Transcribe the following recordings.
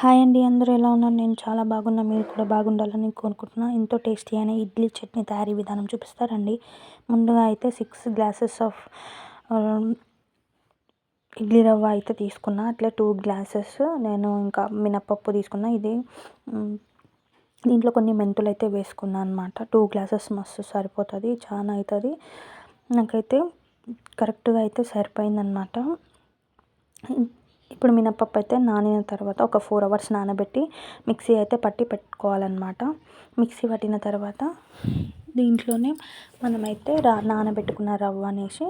Hi అండి, అందరూ ఎలా ఉన్నారు? నేను చాలా బాగున్నా. మీరు కూడా బాగుండాలని కోరుకుంటున్నా. ఎంతో టేస్టీ అయిన ఇడ్లీ చట్నీ తయారీ విధానం చూపిస్తారండి. ముందుగా అయితే 6 గ్లాసెస్ ఆఫ్ ఇడ్లీ రవ్వ అయితే తీసుకున్నా. అట్లా 2 గ్లాసెస్ నేను ఇంకా మినపప్పు తీసుకున్నా. దీంట్లో కొన్ని మెంతులు అయితే వేసుకున్నా అనమాట. 2 గ్లాసెస్ మస్తు సరిపోతుంది, చాలా అవుతుంది. నాకైతే కరెక్ట్గా అయితే సరిపోయిందనమాట. ఇప్పుడు మినపప్పు అయితే నానిన తర్వాత ఒక 4 అవర్స్ నానబెట్టి మిక్సీ అయితే పట్టి పెట్టుకోవాలన్నమాట. మిక్సీ పట్టిన తర్వాత దీంట్లోనే మనమైతే నానబెట్టుకున్న రవ్వ అనేసి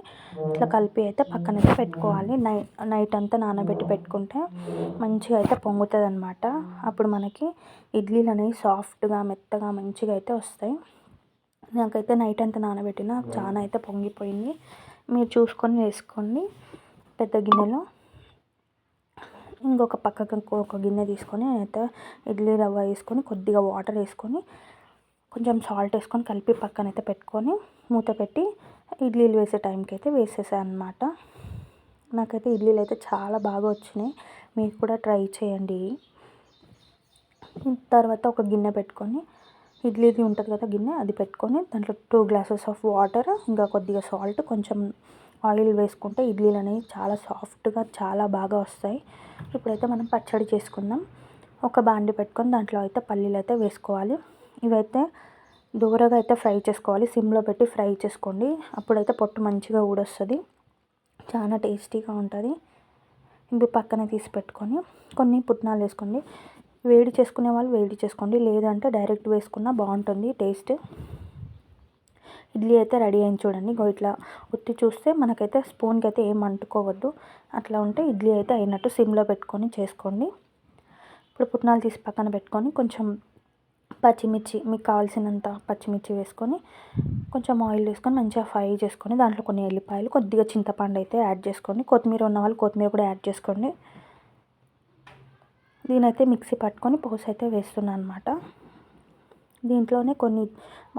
ఇట్లా కలిపి అయితే పక్కనైతే పెట్టుకోవాలి. నైట్ అంతా నానబెట్టి పెట్టుకుంటే మంచిగా అయితే పొంగుతుంది అనమాట. అప్పుడు మనకి ఇడ్లీలు అనేవి సాఫ్ట్గా మెత్తగా మంచిగా అయితే వస్తాయి. నాకైతే నైట్ అంతా నానబెట్టిన చాలా అయితే పొంగిపోయింది. మీరు చూసుకొని వేసుకోండి. పెద్ద గిన్నెలో ఇంకొక పక్కకు ఒక గిన్నె తీసుకొని అయితే ఇడ్లీ రవ్వ వేసుకొని కొద్దిగా వాటర్ వేసుకొని కొంచెం సాల్ట్ వేసుకొని కలిపి పక్కనైతే పెట్టుకొని మూత పెట్టి ఇడ్లీలు వేసే టైంకి అయితే వేసేసాను అనమాట. నాకైతే ఇడ్లీలు అయితే చాలా బాగా వచ్చినాయి. మీరు కూడా ట్రై చేయండి. తర్వాత ఒక గిన్నె పెట్టుకొని ఇడ్లీది ఉంటుంది కదా గిన్నె, అది పెట్టుకొని దాంట్లో 2 గ్లాసెస్ ఆఫ్ వాటర్, ఇంకా కొద్దిగా సాల్ట్, కొంచెం ఆయిల్ వేసుకుంటే ఇడ్లీలు అనేవి చాలా సాఫ్ట్గా చాలా బాగా వస్తాయి. ఇప్పుడైతే మనం పచ్చడి చేసుకుందాం. ఒక బాండి పెట్టుకొని దాంట్లో అయితే పల్లీలు అయితే వేసుకోవాలి. ఇవైతే దూరగా అయితే ఫ్రై చేసుకోవాలి. సిమ్లో పెట్టి ఫ్రై చేసుకోండి. అప్పుడైతే పొట్టు మంచిగా ఊడొస్తుంది, చాలా టేస్టీగా ఉంటుంది. ఇవి పక్కన తీసి పెట్టుకొని కొన్ని పుట్నాలు వేసుకోండి. వేడి చేసుకునే వాళ్ళు వేడి చేసుకోండి, లేదంటే డైరెక్ట్ వేసుకున్నా బాగుంటుంది టేస్ట్. ఇడ్లీ అయితే రెడీ అయింది చూడండి. ఇట్లా ఒత్తి చూస్తే మనకైతే స్పూన్కి అయితే ఏం అంటుకోవద్దు. అట్లా ఉంటే ఇడ్లీ అయితే అయినట్టు. సిమ్లో పెట్టుకొని చేసుకోండి. ఇప్పుడు పుట్నాలు తీసి పక్కన పెట్టుకొని కొంచెం పచ్చిమిర్చి, మీకు కావాల్సినంత పచ్చిమిర్చి వేసుకొని కొంచెం ఆయిల్ వేసుకొని మంచిగా ఫ్రై చేసుకొని దాంట్లో కొన్ని ఎల్లిపాయలు, కొద్దిగా చింతపండు అయితే యాడ్ చేసుకోండి. కొత్తిమీర ఉన్న వాళ్ళు కొత్తిమీర కూడా యాడ్ చేసుకోండి. దీనైతే మిక్సీ పట్టుకొని పోసి అయితే వేస్తున్నాను అనమాట. దీంట్లోనే కొన్ని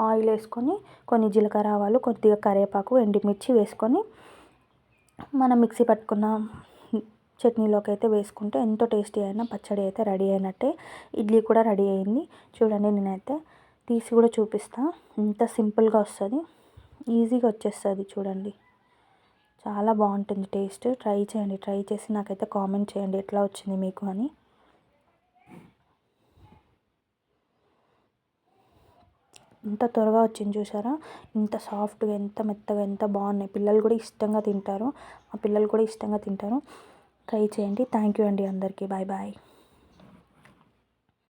ఆయిల్ వేసుకొని కొన్ని జీలకర్ర ఆవాలు, కొద్దిగా కరివేపాకు, ఎండుమిర్చి వేసుకొని మనం మిక్సీ పట్టుకున్న చట్నీలోకి అయితే వేసుకుంటే ఎంతో టేస్టీ అయిన పచ్చడి అయితే రెడీ అయినట్టే. ఇడ్లీ కూడా రెడీ అయింది చూడండి. నేనైతే తీసి కూడా చూపిస్తా. ఎంత సింపుల్గా వస్తుంది, ఈజీగా వచ్చేస్తుంది చూడండి. చాలా బాగుంటుంది టేస్ట్. ట్రై చేయండి. ట్రై చేసి నాకైతే కామెంట్ చేయండి ఎట్లా వచ్చింది మీకు అని. ఎంత త్వరగా వచ్చింది చూసారా? ఎంత సాఫ్ట్గా, ఎంత మెత్తగా, ఎంత బాగున్నాయి. పిల్లలు కూడా ఇష్టంగా తింటారు. మా పిల్లలు కూడా ఇష్టంగా తింటారు. ట్రై చేయండి. థ్యాంక్ యూ అండి అందరికీ. Bye bye.